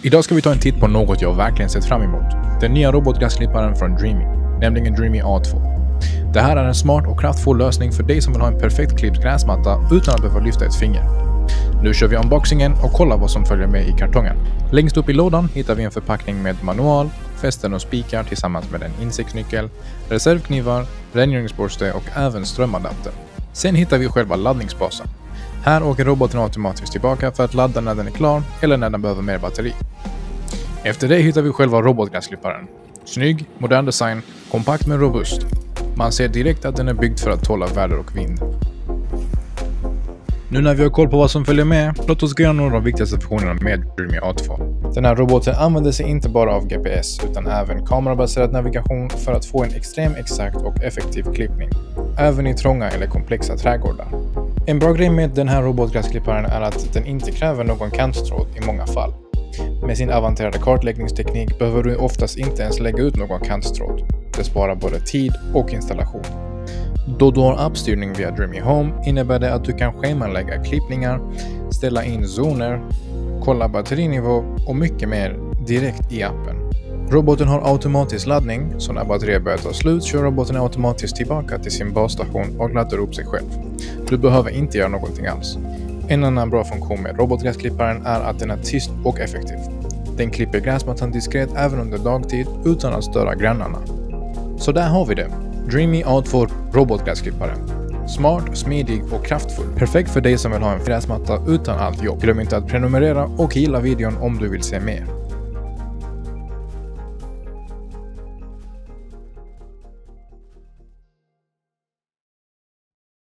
Idag ska vi ta en titt på något jag verkligen sett fram emot. Den nya robotgräsklipparen från Dreame, nämligen Dreame A2. Det här är en smart och kraftfull lösning för dig som vill ha en perfekt klippt gräsmatta utan att behöva lyfta ett finger. Nu kör vi unboxingen och kollar vad som följer med i kartongen. Längst upp i lådan hittar vi en förpackning med manual, fästen och spikar tillsammans med en insektsnyckel, reservknivar, rengöringsborste och även strömadapter. Sen hittar vi själva laddningsbasen. Här åker roboten automatiskt tillbaka för att ladda när den är klar eller när den behöver mer batteri. Efter det hittar vi själva robotgräsklipparen. Snygg, modern design, kompakt men robust. Man ser direkt att den är byggd för att tåla väder och vind. Nu när vi har koll på vad som följer med, låt oss gå igenom några av de viktigaste funktionerna med Dreame A2. Den här roboten använder sig inte bara av GPS utan även kamerabaserad navigation för att få en extremt exakt och effektiv klippning, även i trånga eller komplexa trädgårdar. En bra grej med den här robotgräsklipparen är att den inte kräver någon kanttråd i många fall. Med sin avancerade kartläggningsteknik behöver du oftast inte ens lägga ut någon kanttråd. Det sparar både tid och installation. Då du har appstyrning via Dreame Home innebär det att du kan schemalägga klippningar, ställa in zoner, kolla batterinivå och mycket mer direkt i appen. Roboten har automatisk laddning, så när batteriet börjar ta slut kör roboten automatiskt tillbaka till sin basstation och laddar upp sig själv. Du behöver inte göra någonting alls. En annan bra funktion med robotgräsklipparen är att den är tyst och effektiv. Den klipper gräsmattan diskret även under dagtid utan att störa grannarna. Så där har vi det. Dreame A2 robotgräsklippare. Smart, smidig och kraftfull. Perfekt för dig som vill ha en gräsmatta utan allt jobb. Glöm inte att prenumerera och gilla videon om du vill se mer.